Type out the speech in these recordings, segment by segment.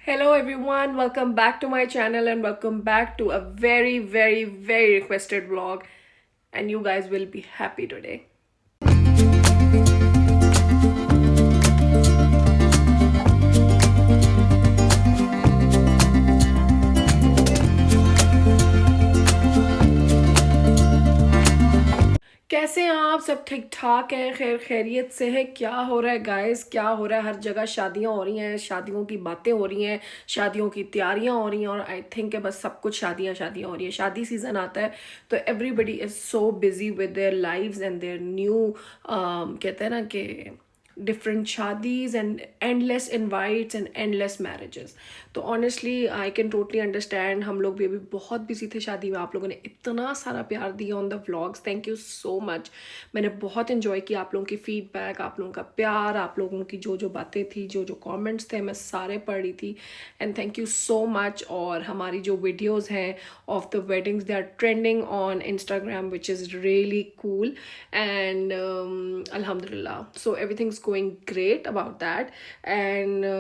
Hello everyone, welcome back to my channel and welcome back to a very requested vlog, and you guys will be happy today. कैसे हैं आप? सब ठीक ठाक हैं, खैर खैरियत से है? क्या हो रहा है गाइस? क्या हो रहा है? हर जगह शादियां हो रही हैं, शादियों की बातें हो रही हैं, शादियों की तैयारियां हो रही हैं और आई थिंक बस सब कुछ शादियां शादियां हो रही है। शादी सीजन आता है तो everybody is so busy with their lives and their new कहते हैं ना कि different shadis and endless invites and endless marriages. तो honestly I can totally understand, हम लोग भी अभी बहुत बिजी थे शादी में। आप लोगों ने इतना सारा प्यार दिया on the vlogs, thank you so much. मैंने बहुत इन्जॉय किया आप लोगों की फीडबैक, आप लोगों का प्यार, आप लोगों की जो जो बातें थी, जो जो कमेंट्स थे, मैं सारे पढ़ रही थी and thank you so much. और हमारी जो वीडियोज़ हैं of the weddings, they are trending on Instagram which is really cool and alhamdulillah, so everything's going great about that. And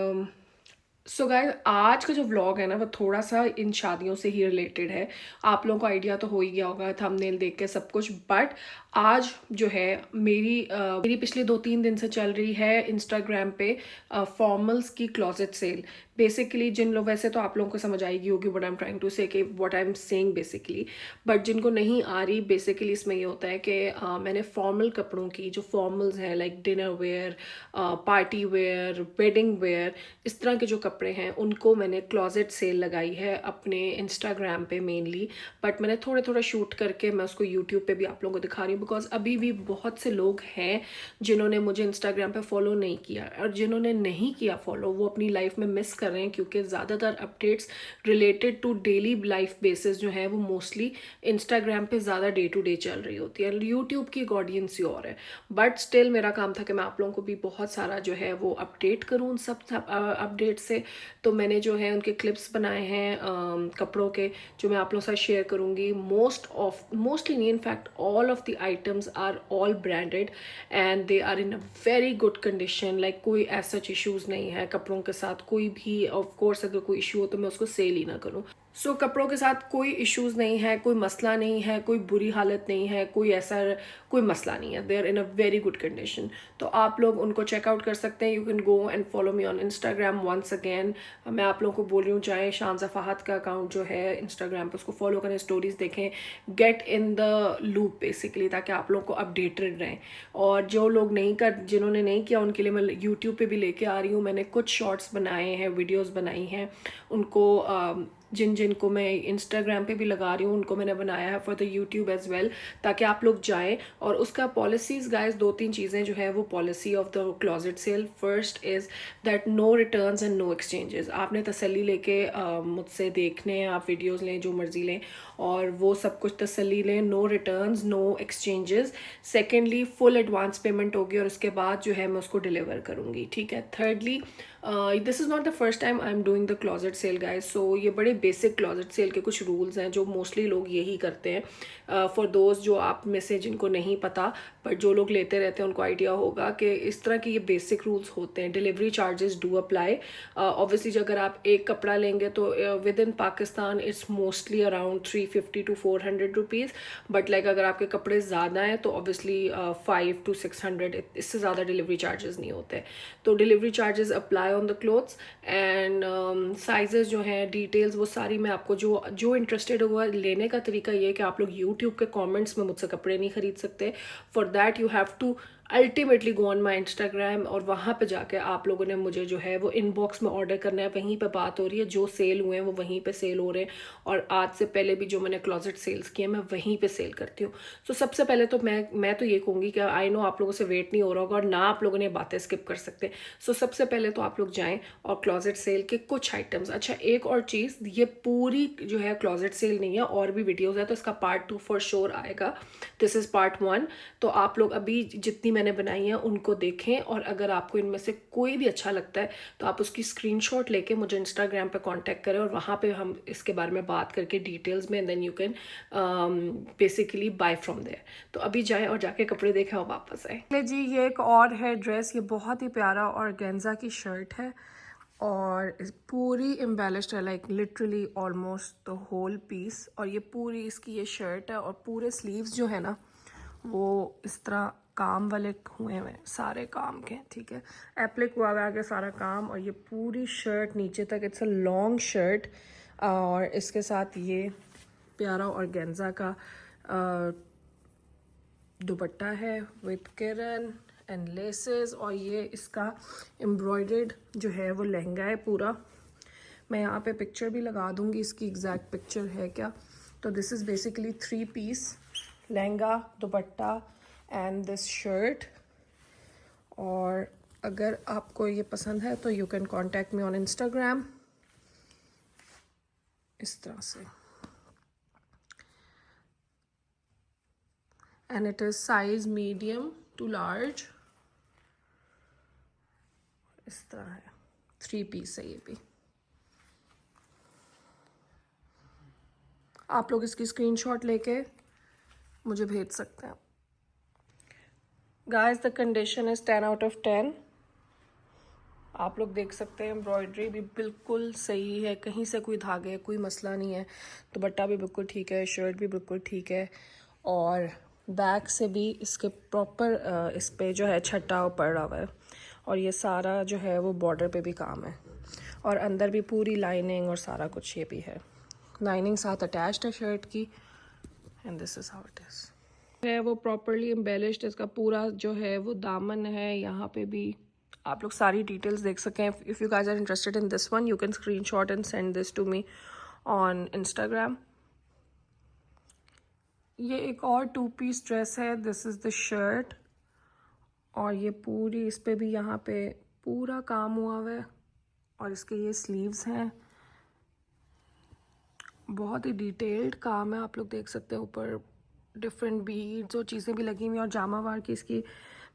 so guys, आज का जो व्लॉग है ना वो थोड़ा सा इन शादियों से ही रिलेटेड है। आप लोगों को आइडिया तो हो ही गया होगा थंबनेल देख के सब कुछ, बट आज जो है मेरी पिछले 2-3 दिन से चल रही है इंस्टाग्राम पे फॉर्मल्स की क्लोजेट सेल। बेसिकली जिन लोग, वैसे तो आप लोगों को समझ आएगी होगी what I am trying to say, कि what I am saying basically, but जिनको नहीं आ रही, बेसिकली इसमें ये होता है कि मैंने फॉर्मल कपड़ों की, जो फॉर्मल्स हैं like dinner wear, party wear, wedding wear, इस तरह के जो कपड़े हैं उनको मैंने क्लोजेट सेल लगाई है अपने इंस्टाग्राम पे मेनली। बट मैंने थोड़ा थोड़ा शूट करके मैं उसको यूट्यूब पे भी आप लोगों को दिखा रही हूँ, बिकॉज अभी भी बहुत से लोग हैं जिन्होंने मुझे इंस्टाग्राम पे फॉलो नहीं किया, और जिन्होंने नहीं किया फॉलो वो अपनी लाइफ में मिस कर रहे हैं, क्योंकि ज़्यादातर updates related to daily life basis जो है वो मोस्टली इंस्टाग्राम पे ज़्यादा डे टू डे चल रही होती है। यूट्यूब की एक ऑडियंस ही और है, बट स्टिल मेरा काम था कि मैं आप लोगों को भी बहुत सारा जो है वो अपडेट करूँ उन सब अपडेट से। तो मैंने जो है उनके क्लिप्स बनाए हैं कपड़ों के, जो मैं आप लोगों के साथ शेयर करूँगी। मोस्टली नहीं, in fact all of the items are all branded and they are in a very good condition. Like कोई ऐसा इश्यूज़ नहीं है कपड़ों के साथ, कोई भी। ऑफ कोर्स अगर कोई इशू हो तो मैं उसको सेल ही ना करूँ। सो कपड़ों के साथ कोई इश्यूज़ नहीं है, कोई मसला नहीं है, कोई बुरी हालत नहीं है, कोई ऐसा कोई मसला नहीं है। They are in a very good condition. तो आप लोग उनको चेकआउट कर सकते हैं। You can go and follow me on Instagram once again. मैं आप लोगों को बोल रही हूँ, चाहे शानज़ा फ़हाद का अकाउंट जो है इंस्टाग्राम पे, उसको फॉलो करें, स्टोरीज़ देखें, get in the loop basically, ताकि आप लोग को अपडेटेड रहें। और जो लोग जिन्होंने नहीं किया उनके लिए मैं यूट्यूब पे भी लेके आ रही हूँ। मैंने कुछ शॉर्ट्स बनाए हैं, वीडियोज़ बनाई हैं उनको, जिनको मैं इंस्टाग्राम पे भी लगा रही हूँ उनको मैंने बनाया है for the YouTube as well, ताकि आप लोग जाएं। और उसका पॉलिसीज़ गाइस, 2-3 चीज़ें जो है वो policy of the closet sale. First is that no returns and no exchanges. आपने तसल्ली लेके मुझसे देखने हैं, आप वीडियोस लें, जो मर्जी लें, और वो सब कुछ तसल्ली लें। No returns, no exchanges. Secondly, full advance payment होगी और उसके बाद जो है मैं उसको डिलीवर करूँगी, ठीक है। Thirdly, this is not the first time I am doing the closet sale guys. So ये बड़े बेसिक क्लोजेट सेल के कुछ रूल्स हैं जो मोस्टली लोग यही करते हैं। फॉर दोज जो आप में से जिनको नहीं पता, बट जो लोग लेते रहते हैं उनको आइडिया होगा कि इस तरह के ये बेसिक रूल्स होते हैं। Delivery charges do apply. Obviously अगर आप एक कपड़ा लेंगे तो with in Pakistan it's mostly around 350 to 400 rupees. But like अगर आपके कपड़े ज़्यादा हैं तो ऑब्वियसली 500 to 600, इससे ज़्यादा डिलीवरी चार्जेस नहीं होते। तो delivery charges apply on the clothes and sizes जो हैं, डिटेल्स, वो सारी मैं आपको, जो इंटरेस्टेड हुआ, लेने का तरीका ये है कि आप लोग यूट्यूब के कमेंट्स में मुझसे कपड़े नहीं खरीद सकते। For that you have to ultimately go on my Instagram, और वहाँ पे जाके आप लोगों ने मुझे जो है वो इनबॉक्स में ऑर्डर करना है। वहीं पे बात हो रही है, जो सेल हुए हैं वो वहीं पे सेल हो रहे हैं, और आज से पहले भी जो मैंने क्लोजेट सेल्स किए मैं वहीं पे सेल करती हूँ। तो सबसे पहले तो मैं तो ये कहूँगी कि आई नो आप लोगों से वेट नहीं हो रहा होगा और ना आप लोगों ने बातें स्किप कर सकते। सो सबसे पहले तो आप लोग जाएँ और क्लोजेट सेल के कुछ आइटम्स। अच्छा, एक और चीज़, ये पूरी जो है क्लोजेट सेल नहीं है, और भी वीडियोज़ है, तो इसका पार्ट 2 फॉर श्योर आएगा। This is part 1। तो आप लोग अभी जितनी मैंने बनाई है उनको देखें, और अगर आपको इनमें से कोई भी अच्छा लगता है तो आप उसकी स्क्रीनशॉट लेके मुझे इंस्टाग्राम पे कांटेक्ट करें, और वहाँ पे हम इसके बारे में बात करके डिटेल्स में, then you can basically buy from there. तो अभी जाएं और जाके कपड़े देखें और वापस आए जी। ये एक और है ड्रेस, ये बहुत ही प्यारा ऑर्गेन्जा की शर्ट है। और इस पूरी एम्बेलिश्ड है, like literally almost the whole piece. और ये पूरी इसकी ये शर्ट है, और पूरे स्लीव्स जो है ना वो इस तरह काम वाले हुए हुए हैं, सारे काम के, ठीक है, एप्लिक हुआ हुआ है आगे सारा काम। और ये पूरी शर्ट नीचे तक, इट्स अ लॉन्ग शर्ट। और इसके साथ ये प्यारा ऑर्गेन्जा का दुपट्टा है विद किरन एंड लेसेस। और ये इसका एम्ब्रॉयडर्ड जो है वो लहंगा है पूरा। मैं यहाँ पे पिक्चर भी लगा दूंगी, इसकी एग्जैक्ट पिक्चर है क्या। तो this is basically 3 piece lehenga, dupatta and this shirt. और अगर आपको ये पसंद है तो you can contact me on Instagram, इस तरह से। And it is size medium to large, इस तरह है। 3 पीस है ये भी। आप लोग इसकी स्क्रीनशॉट लेके मुझे भेज सकते हैं। Guys the condition is 10 out of 10। आप लोग देख सकते हैं एम्ब्रॉयडरी भी बिल्कुल सही है, कहीं से कोई धागे कोई मसला नहीं है। दुपट्टा भी बिल्कुल ठीक है, शर्ट भी बिल्कुल ठीक है। और बैक से भी इसके प्रॉपर इस पे जो है छट्टा पड़ा हुआ है। और ये सारा जो है वो बॉर्डर पे भी काम है। और अंदर भी पूरी लाइनिंग और सारा कुछ ये भी है, लाइनिंग साथ अटैच्ड है शर्ट की। And this is how it is है वो प्रॉपरली एम्बेलिश्ड। इसका पूरा जो है वो दामन है, यहाँ पे भी आप लोग सारी डिटेल्स देख सकें। If you guys are interested in this one, you can screenshot and send this to me on Instagram. ये एक और 2 पीस ड्रेस है, दिस इज़ द शर्ट। और ये पूरी इस पे भी यहाँ पे पूरा काम हुआ हुआ है। और इसके ये स्लीव्स हैं, बहुत ही डिटेल्ड काम है, आप लोग देख सकते हैं। ऊपर डिफरेंट बीड्स और चीज़ें भी लगी हुई हैं। और जामावार की इसकी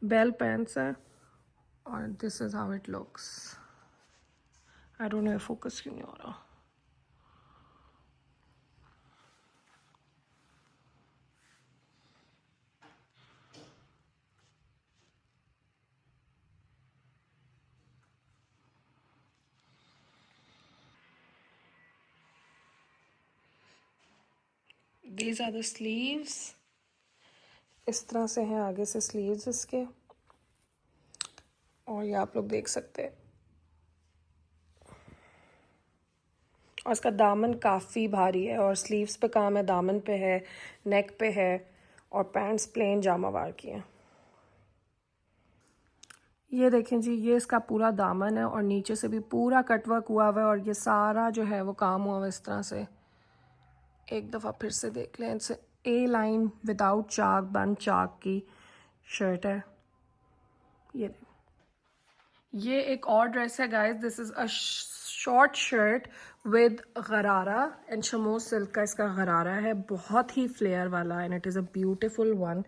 बेल पैंट्स है। और this is how it looks. I don't no focus क्यों नहीं हो रहा। दीज आर द स्लीव्स, इस तरह से हैं आगे से स्लीव्स इसके। और ये आप लोग देख सकते हैं। और इसका दामन काफ़ी भारी है, और स्लीव्स पे काम है, दामन पे है, नेक पे है। और पैंट्स प्लेन जामावार की हैं। ये देखें जी, ये इसका पूरा दामन है, और नीचे से भी पूरा कटवर्क हुआ हुआ है। और ये सारा जो है वो काम हुआ हुआ है इस तरह से। एक दफ़ा फिर से देख लें, इट्स ए लाइन विदाउट चाक, बन चाक की शर्ट है। ये एक और ड्रेस है guys, this is a short shirt with गरारा एंड शमोज सिल्क का इसका गरारा है, बहुत ही फ्लेयर वाला। And it is a beautiful one.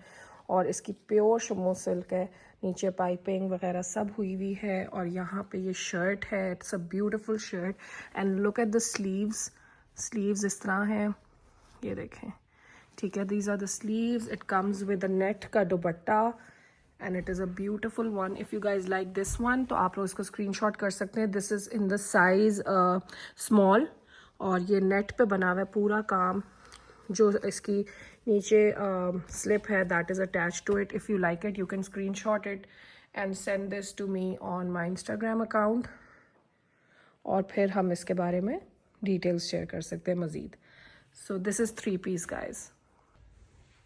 और इसकी प्योर शमोज सिल्क है, नीचे पाइपिंग वगैरह सब हुई हुई है। और यहाँ पे ये शर्ट है, it's a beautiful shirt. And look at the sleeves, sleeves इस तरह हैं, ये देखें, ठीक है। These are the sleeves, it comes with a net का dupatta. And it is a beautiful one. If you guys like this one तो आप लोग इसको स्क्रीनशॉट कर सकते हैं। This is in the size small. और ये नेट पे बना हुआ है पूरा काम। जो इसकी नीचे स्लिप है that is attach to it. If you like it you can screenshot it and send this to me on my Instagram account. और फिर हम इसके बारे में डिटेल्स शेयर कर सकते हैं मज़ीद। So this is 3 piece guys.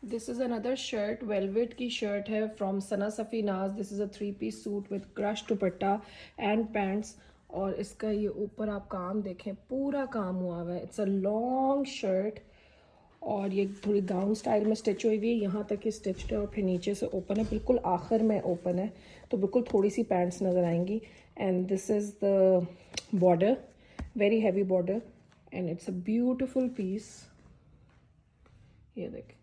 This is another shirt, velvet की शर्ट है from Sana Safinaz. This is a 3 piece suit with crush dupatta and pants. और इसका ये ऊपर आप काम देखें, पूरा काम हुआ हुआ है। It's a long shirt. और ये थोड़ी गाउन स्टाइल में स्टिच हुई हुई है, यहाँ तक ही स्टिच्ड है। और फिर नीचे से ओपन है, बिल्कुल आखिर में ओपन है, तो बिल्कुल थोड़ी सी पैंट्स नज़र आएंगी। And this is the border, very heavy border. And it's a beautiful piece, ये देखें।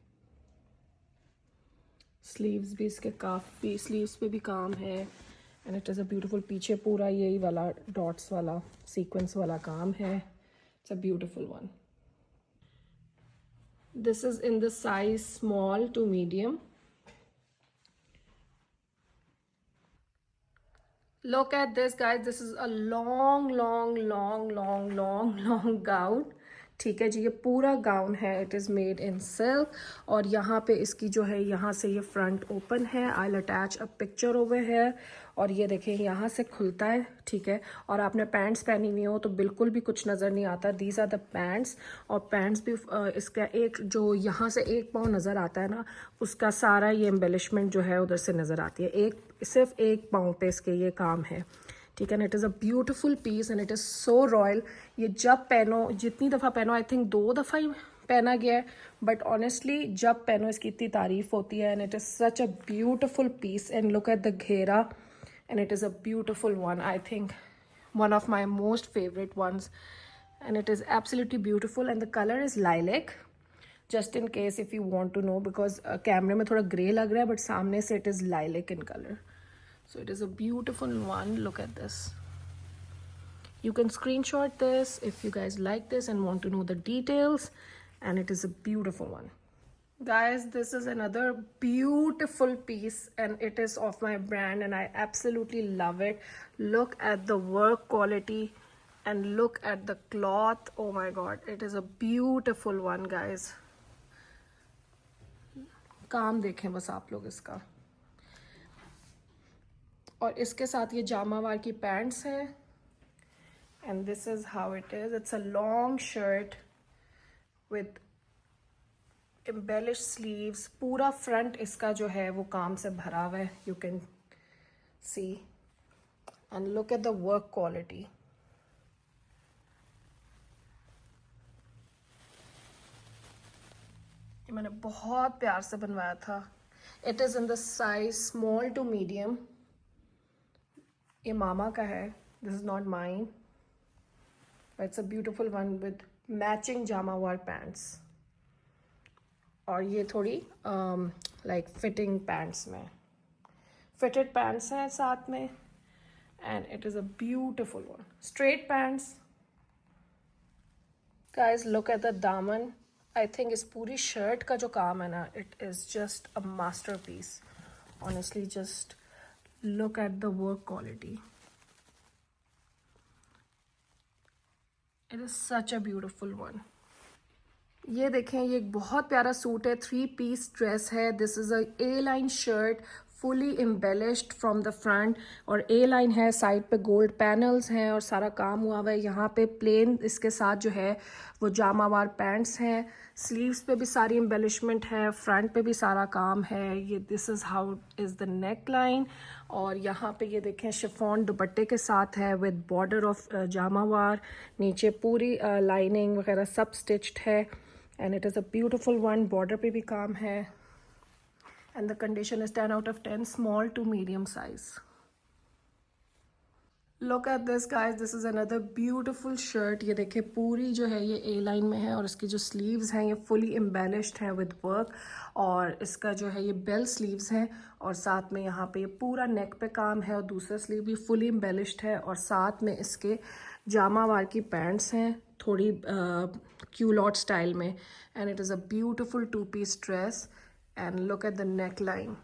स्लीव्स भी इसके काफ़ी, स्लीव्स पे भी काम है। And it is a beautiful, पीछे पूरा यही वाला डॉट्स वाला सीक्वेंस वाला काम है। It's a beautiful one. This is in the size small to medium. Look at this, guys. This is a long, long, long, long, long, long gown. ठीक है जी, ये पूरा गाउन है. It is made in silk. और यहाँ पे इसकी जो है, यहाँ से ये फ्रंट ओपन है. I will attach a picture over है. और ये देखें, यहाँ से खुलता है. ठीक है. और आपने पैंट्स पहनी हुई हो तो बिल्कुल भी कुछ नज़र नहीं आता. These are the pants. और पैंट्स भी इसका एक जो यहाँ से एक पाँव नज़र आता है ना, उसका सारा ये एम्बेलिशमेंट जो है उधर से नज़र आती है. सिर्फ एक पाँव पे इसके ये काम है. ठीक है ना. It is a beautiful piece and it is so royal. ये जब पहनो, जितनी दफ़ा पहनो, आई थिंक 2 दफ़ा ही पहना गया है, बट ऑनेस्टली जब पहनो इसकी इतनी तारीफ होती है. And it is such a beautiful piece. And look at the ghera. And it is a beautiful one. I think one of my most favorite ones, and it is absolutely beautiful. And the color is lilac, just in case if you want to know, because camera में थोड़ा grey लग रहा है, but सामने से it is lilac in color. So it is a beautiful one. Look at this. You can screenshot this if you guys like this and want to know the details. And it is a beautiful one. Guys, this is another beautiful piece and it is of my brand and I absolutely love it. Look at the work quality and look at the cloth. Oh my god, it is a beautiful one, guys. काम देखें बस आप लोग इसका. और इसके साथ ये जामावार की पैंट्स हैं. And this is how it is. It's a long shirt with embellished sleeves. पूरा फ्रंट इसका जो है वो काम से भरा हुआ है. You can see. And look at the work quality. ये मैंने बहुत प्यार से बनवाया था. It is in the size small to medium. ये मामा का है. This is not mine. But it's a beautiful one with matching jamawar pants. और ये थोड़ी like fitting pants में. Fitted pants हैं साथ में. And it is a beautiful one. Straight pants. Guys, look at the daman. I think इस पूरी shirt का जो काम है ना, it is just a masterpiece. Honestly, just look at the work quality. It is such a beautiful one. ये देखें, ये एक बहुत प्यारा सूट है. 3-piece ड्रेस है. This is a A-line shirt, fully embellished from the front. और A-line है, साइड पे गोल्ड पैनल्स हैं और सारा काम हुआ हुआ है. यहाँ पे प्लेन इसके साथ जो है वो जामावार पैंट्स हैं. स्लीव्स पे भी सारी एम्बेलिशमेंट है. फ्रंट पे भी सारा काम है. ये this is how is the neck line. और यहाँ पे ये देखें, शिफॉन दुपट्टे के साथ है विद बॉर्डर ऑफ जामावार. नीचे पूरी लाइनिंग वगैरह सब स्टिच्ड है. And it is a beautiful one. Border पे भी काम है. And the condition is 10 out of 10, small to medium size. Look at this, guys. This is another beautiful shirt. ये देखिए, पूरी जो है ये A-line में है और इसकी जो sleeves हैं ये fully embellished है with work. और इसका जो है ये bell sleeves है और साथ में यहाँ पे ये पूरा neck पे काम है और दूसरा sleeve भी fully embellished है. और साथ में इसके जामावार की पैंट्स हैं थोड़ी क्यूलॉट स्टाइल में. And it is a beautiful 2-piece dress. And look at the neck line.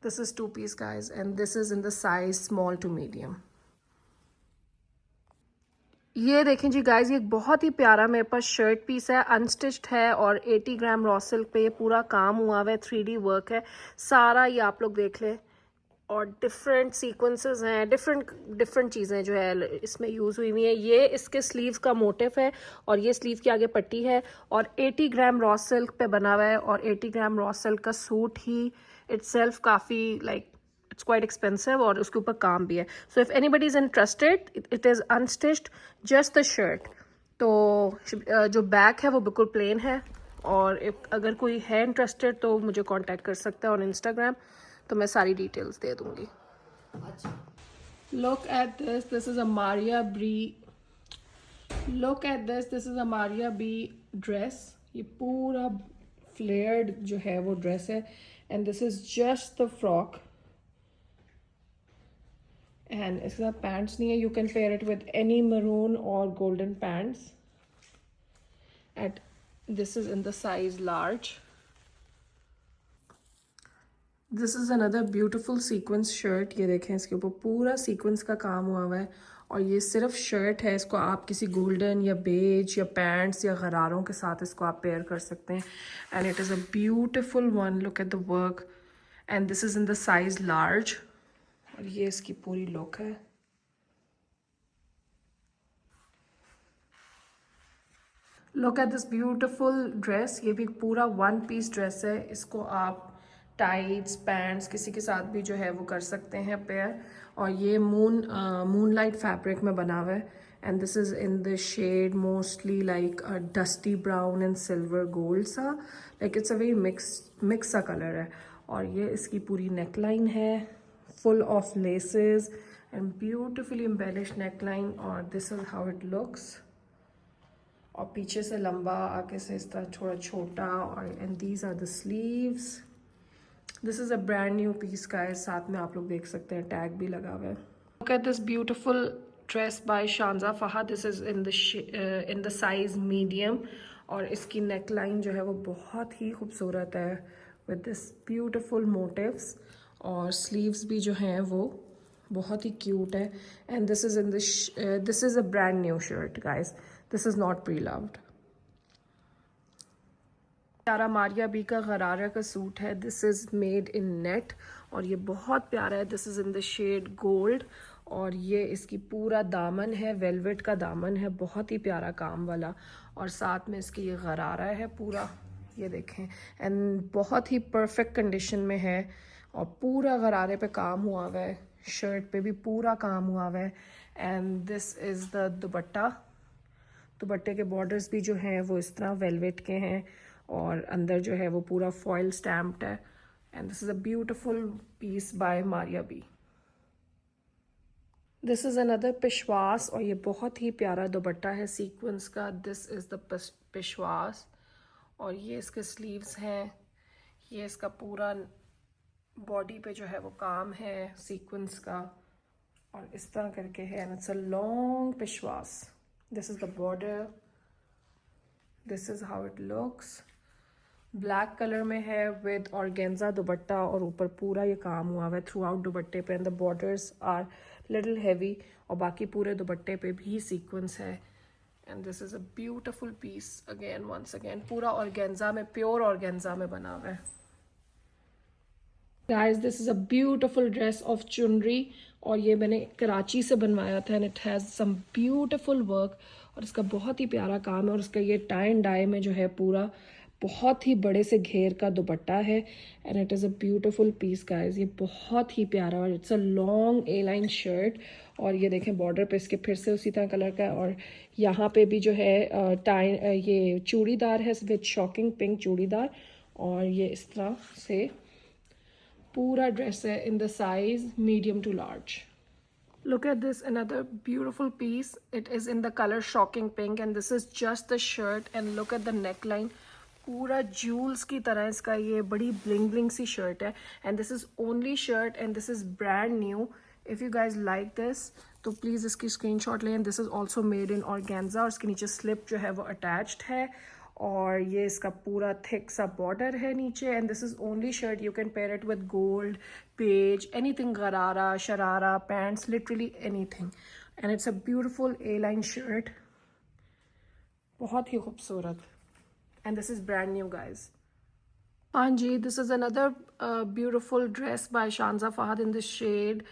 This is 2-piece, guys, and this is in the size small to medium. ये देखें जी गाइज, ये बहुत ही प्यारा मेरे पास शर्ट पीस है. Unstitched है और 80 ग्राम रॉ सिल्क पे ये पूरा काम हुआ हुआ है. 3D वर्क है सारा. ये आप लोग देख लें. और डिफरेंट सीक्वेंसेस हैं, डिफरेंट चीज़ें जो है इसमें यूज़ हुई हुई हैं. ये इसके स्लीव का मोटिव है और ये स्लीव की आगे पट्टी है. और 80 ग्राम रॉ सिल्क पे बना हुआ है. और 80 ग्राम रॉ सिल्क का सूट ही इट्सेल्फ काफ़ी लाइक इट्स क्वाइट एक्सपेंसिव और उसके ऊपर काम भी है. So if anybody is interested, it is unstitched, just the shirt. तो जो बैक है वो बिल्कुल प्लेन है. और अगर कोई है इंटरेस्टेड तो मुझे कांटेक्ट कर सकता है ऑन इंस्टाग्राम. तो मैं सारी डिटेल्स दे दूंगी. Look at this. This is a Maria B. Look at this. This is a Maria B dress. ये पूरा flared जो है वो dress है. And this is just the frock. And इसका pants नहीं है. You can pair it with any maroon or golden pants. This is in the size large. This is another beautiful sequence shirt. ये देखें, इसके ऊपर पूरा sequence का काम हुआ हुआ है और ये सिर्फ शर्ट है। इसको आप किसी गोल्डन या बेज या पैंट्स या गरारों के साथ इसको आप पेयर कर सकते हैं। And it is a beautiful one, look at the work. And this is in the size large. और ये इसकी पूरी लुक है। Look at this beautiful dress. ये भी पूरा वन पीस ड्रेस है। इसको आप टाइट्स पैंट्स किसी के साथ भी जो है वो कर सकते हैं पेयर। और ये मूनलाइट फैब्रिक में बना हुआ है। And this is in the shade mostly like dusty brown and silver gold सा, like it's a very mix सा कलर है। और ये इसकी पूरी नेकलाइन है, full of laces and beautifully embellish neckline. और this is how it looks. और पीछे से लंबा, आगे से इस तरह थोड़ा छोटा। और and these are the sleeves. This is a brand new piece का है। साथ में आप लोग देख सकते हैं टैग भी लगा हुआ है। Look at this beautiful dress by Shanza Fahad. This is in the size medium. और इसकी नेक लाइन जो है वो बहुत ही खूबसूरत है विद दिस ब्यूटिफुल मोटिव्स। और स्लीव्स भी जो हैं वो बहुत ही क्यूट है। And this is a brand new shirt guys, this is not pre loved. प्यारा मारिया बी का गरारा का सूट है। This is made in net और ये बहुत प्यारा है। This is in the shade gold. और ये इसकी पूरा दामन है, वेलवेट का दामन है, बहुत ही प्यारा काम वाला। और साथ में इसकी ये गरारा है पूरा, ये देखें। एंड बहुत ही परफेक्ट कंडीशन में है। और पूरा गरारे पे काम हुआ हुआ है, शर्ट पे भी पूरा काम हुआ हुआ है। एंड दिस इज़ द दुपट्टा। दुपट्टे के बॉर्डर्स भी जो हैं वो इस तरह वेलवेट के हैं और अंदर जो है वो पूरा फॉइल स्टैम्प्ड है। And this is a beautiful piece by Maria B. This is another peshwas और ये बहुत ही प्यारा दुपट्टा है सीक्वेंस का। This is the peshwas. और ये इसके स्लीव्स हैं। ये इसका पूरा बॉडी पे जो है वो काम है सीक्वेंस का और इस तरह करके है। And it's a long peshwas. This is the border. This is how it looks. Black colour में है विद ऑर्गेन्जा दुपट्टा और ऊपर पूरा ये काम हुआ हुआ है थ्रू आउट दुपट्टे पे। And the borders are little heavy और बाकी पूरे दुपट्टे पे भी सीक्वेंस है। And this is a beautiful piece again, once again पूरा ऑर्गेन्जा में, प्योर ऑर्गेन्जा में बना हुआ है। Guys this is a beautiful dress of Chunri और ये मैंने कराची से बनवाया था। And it has some beautiful work और इसका बहुत ही प्यारा काम है। और इसका ये टाई एंड डाई में जो है पूरा बहुत ही बड़े से घेर का दुपट्टा है। And it is a beautiful piece guys, ये बहुत ही प्यारा। और it's a long A line shirt. और ये देखें बॉर्डर पे इसके फिर से उसी तरह कलर का है। और यहाँ पे भी जो है टाई ये चूड़ीदार है विद शॉकिंग पिंक चूड़ीदार। और ये इस तरह से पूरा ड्रेस है in the size medium to large. Look at this, another beautiful piece. It is in the color shocking pink and this is just the shirt. And look at the neckline. पूरा jewels की तरह इसका ये बड़ी bling bling सी shirt है. And this is only shirt and this is brand new. If you guys like this तो please इसकी screenshot लें. And this is also made in organza और इसके नीचे slip जो है वो attached है. और ये इसका पूरा थिक सा बॉर्डर है नीचे। And this is only shirt, you can pair it with gold, beige, anything, gharara, sharara, pants, literally anything. And it's a beautiful A line shirt, बहुत ही खूबसूरत। And this is brand new guys. हाँ जी, this is another beautiful dress by Shanza Fahad in this shade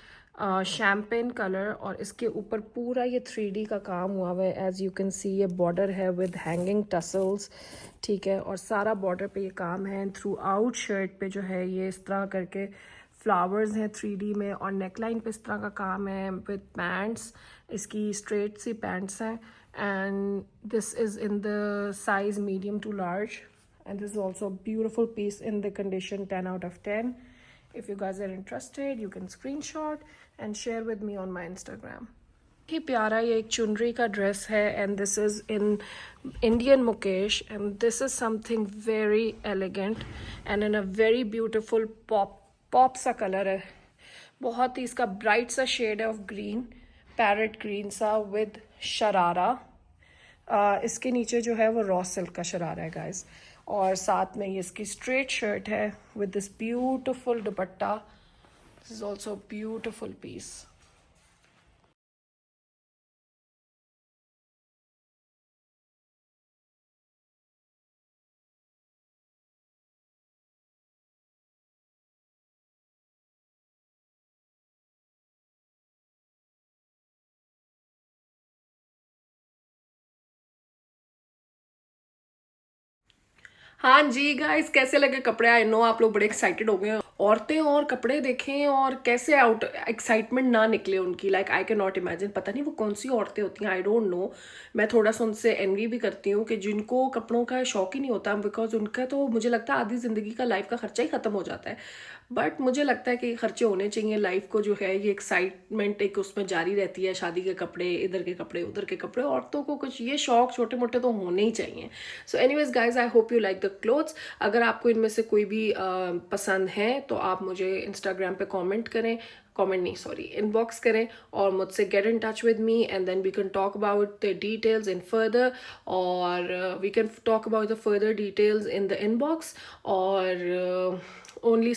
champagne colour. और इसके ऊपर पूरा ये 3D का काम हुआ हुआ है। एज़ यू कैन सी ये बॉर्डर है विद हैंगिंग टसल्स, ठीक है। और सारा बॉर्डर पे ये काम है। थ्रू आउट शर्ट पे जो है ये इस तरह करके फ्लावर्स हैं 3D में। और नेकलाइन पे इस तरह का काम है विद पैंट्स, इसकी स्ट्रेट सी पैंट्स हैं। And this is in the size medium to large. And this is also a beautiful piece in the condition 10 out of 10. If you guys are interested, you can screenshot and share with me on my Instagram. ही प्यारा ये एक चुनरी का dress है। And this is in Indian Mukesh and this is something very elegant and in a very beautiful pop सा colour है। बहुत ही इसका ब्राइट सा शेड है ऑफ ग्रीन, पैरेट ग्रीन सा विद शरारा। इसके नीचे जो है वो रॉ सिल्क का शरारा है गाइस। और साथ में ये इसकी स्ट्रेट शर्ट है with this beautiful dupatta. This is also beautiful piece. हाँ जी गाइस, कैसे लगे कपड़े? आई नो आप लोग बड़े एक्साइटेड हो गए हैं. औरतें और कपड़े देखें और कैसे आउट एक्साइटमेंट ना निकले उनकी. Like I can not imagine. पता नहीं वो कौन सी औरतें होती हैं, आई डोंट नो. मैं थोड़ा सा उनसे एनवी भी करती हूँ कि जिनको कपड़ों का शौक ही नहीं होता, बिकॉज उनका तो मुझे लगता है आधी ज़िंदगी का लाइफ का खर्चा ही ख़त्म हो जाता है. बट मुझे लगता है कि ये खर्चे होने चाहिए. लाइफ को जो है ये एक्साइटमेंट एक उसमें जारी रहती है. शादी के कपड़े, इधर के कपड़े, उधर के कपड़े. औरतों को कुछ ये शौक छोटे मोटे तो होने ही चाहिए. So anyways guys, I hope you like the clothes. अगर आपको इनमें से कोई भी पसंद है तो आप मुझे इंस्टाग्राम पे कमेंट करें. कमेंट नहीं, सॉरी, इनबॉक्स करें और मुझसे get in touch with me and then we can talk about the details in further. और we can talk about the further details in the inbox. और only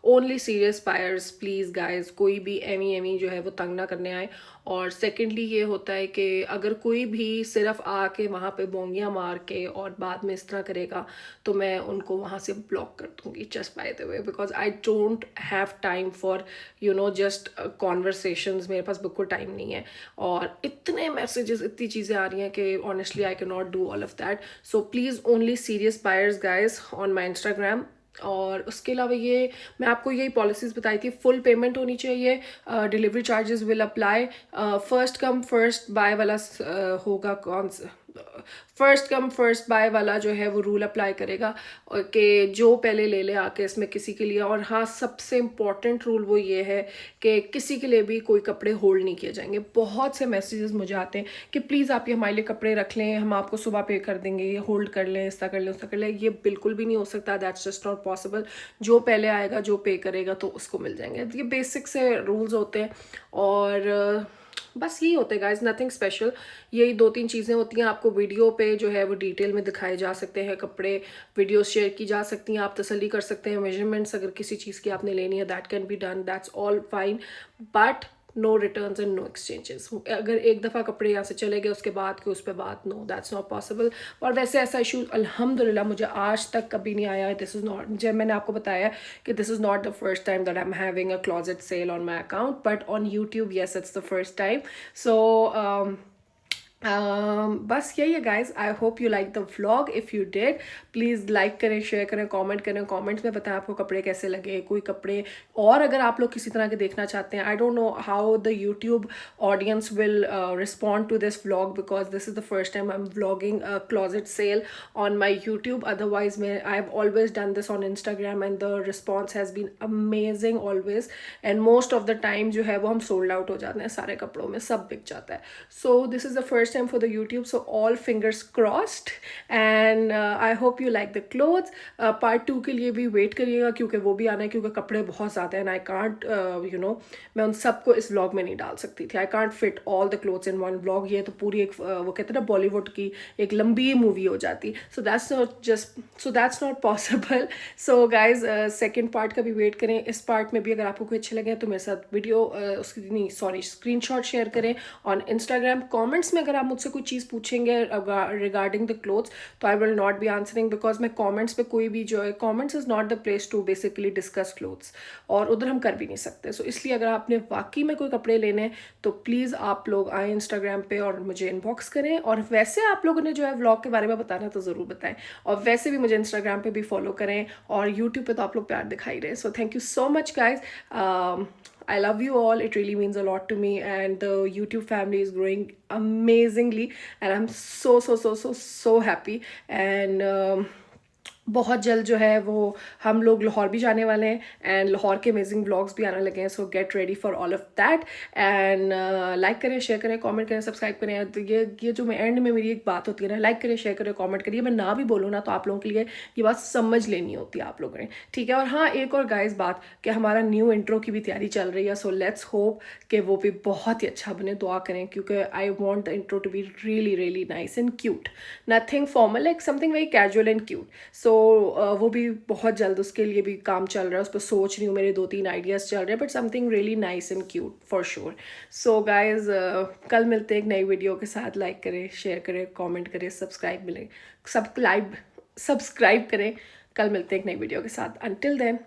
only serious buyers please guys. कोई भी Amy Amy जो है वो तंग ना करने आए. और सेकेंडली ये होता है कि अगर कोई भी सिर्फ आके वहाँ पे बोंगियाँ मार के और बाद में इस तरह करेगा तो मैं उनको वहाँ से ब्लॉक कर दूँगी just by the way, because I don't have time for just conversations. मेरे पास बिल्कुल टाइम नहीं है. और इतने मैसेजेस, इतनी चीज़ें आ रही हैं कि honestly I can not do all of that. So please only serious buyers guys on my Instagram. और उसके अलावा ये मैं आपको यही पॉलिसीज़ बताई थी. फुल पेमेंट होनी चाहिए. Delivery charges will apply. First come first by वाला होगा. कौन सा फर्स्ट कम फर्स्ट बाय वाला जो है वो रूल अप्लाई करेगा कि जो पहले ले ले आके इसमें किसी के लिए. और हाँ, सबसे इम्पॉर्टेंट रूल वो ये है कि किसी के लिए भी कोई कपड़े होल्ड नहीं किए जाएंगे. बहुत से मैसेजेस मुझे आते हैं कि प्लीज़ आप ये हमारे लिए कपड़े रख लें, हम आपको सुबह पे कर देंगे, ये होल्ड कर लें, ऐसा कर लें, उसका कर लें. ये बिल्कुल भी नहीं हो सकता. That's just not possible. जो पहले आएगा, जो पे करेगा तो उसको मिल जाएंगे. ये बेसिक से रूल्स होते हैं. और बस यही होते हैं गाइज, नथिंग स्पेशल. यही दो तीन चीज़ें होती हैं. आपको वीडियो पे जो है वो डिटेल में दिखाए जा सकते हैं कपड़े. वीडियोस शेयर की जा सकती हैं. आप तसल्ली कर सकते हैं. मेजरमेंट्स अगर किसी चीज़ की आपने लेनी है, that can be done. That's all fine. But no returns and no exchanges. अगर एक दफ़ा कपड़े यहाँ से चले गए उसके बाद कि उस पर बात, नो, दैट्स नॉट पॉसिबल. और वैसे ऐसा इशू अल्हम्दुलिल्लाह मुझे आज तक कभी नहीं आया. दिस इज़ नॉट, जब मैंने आपको बताया कि this is not the first time that I am having a closet sale on my account, but on YouTube yes, it's the first time. So बस यही है guys. I hope you like the vlog. If you did, please like करें, share करें, comment करें. Comments में बताएं आपको कपड़े कैसे लगे, कोई कपड़े और अगर आप लोग किसी तरह के देखना चाहते हैं. I don't know how the YouTube audience will respond to this vlog, because this is the first time I am vlogging closet sale on my YouTube. Otherwise मैं I have always done this on Instagram and the response has been amazing always. And most of the time जो है वो हम sold out हो जाते हैं सारे कपड़ों में, सब बिक जाता है. सो this is the first time for the YouTube, so all fingers crossed. And I hope you like the clothes. Part 2 के लिए भी वेट करिएगा क्योंकि वो भी आना है, क्योंकि कपड़े बहुत ज़्यादा हैं. And I can't मैं उन सबको इस व्लॉग में नहीं डाल सकती थी. I can't fit all the clothes in one vlog. ये तो पूरी एक वो कहते हैं ना बॉलीवुड की एक लंबी मूवी हो जाती. So that's not possible. So guys, second part का भी वेट करें. इस पार्ट में भी अगर आपको कोई अच्छे लगे तो मेरे साथ वीडियो उसकी नहीं, सॉरी, स्क्रीनशॉट शेयर करें ऑन इंस्टाग्राम. कमेंट्स में अगर आप मुझसे कोई चीज़ पूछेंगे रिगार्डिंग द क्लोथ्स तो I will not be answering, because मैं कमेंट्स पे कोई भी जो है, comments is not the place to basically discuss clothes. और उधर हम कर भी नहीं सकते. सो इसलिए अगर आपने वाकई में कोई कपड़े लेने हैं तो प्लीज़ आप लोग आए इंस्टाग्राम पे और मुझे इनबॉक्स करें. और वैसे आप लोगों ने जो है व्लॉग के बारे में बताना तो ज़रूर बताएं. और वैसे भी मुझे इंस्टाग्राम पे भी फॉलो करें और यूट्यूब पे तो आप लोग प्यार दिखाई रहे. So thank you so much guys. I love you all. It really means a lot to me, and the YouTube family is growing amazingly, and I'm so happy. And बहुत जल्द जो है वो हम लोग लाहौर भी जाने वाले हैं एंड लाहौर के अमेजिंग व्लॉग्स भी आने लगे हैं. सो get ready for all of that and like करें, शेयर करें, कमेंट करें, सब्सक्राइब करें. तो ये जो मैं एंड में मेरी एक बात होती है ना, लाइक करें, शेयर करें, कमेंट करिए. मैं ना भी बोलूँ ना तो आप लोगों के लिए ये बात समझ लेनी होती है आप लोगों ने, ठीक है. और हाँ, एक और गाइस बात कि हमारा न्यू इंट्रो की भी तैयारी चल रही है. सो लेट्स होप कि वो भी बहुत ही अच्छा बने. दुआ करें क्योंकि I want the intro to be really really nice and cute, nothing formal, like something very casual and cute. So वो भी बहुत जल्द उसके लिए भी काम चल रहा है, उस पर सोच रही हूँ. मेरे 2-3 आइडियाज़ चल रहे हैं, but something really nice and cute for sure. So guys कल मिलते हैं एक नई वीडियो के साथ. लाइक करें, शेयर करें, कमेंट करें, सब्सक्राइब करें. कल मिलते हैं एक नई वीडियो के साथ. अंटिल देन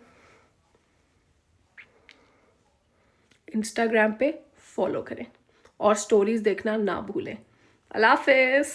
इंस्टाग्राम पे फॉलो करें और स्टोरीज देखना ना भूलें. अल्लाह हाफिज़.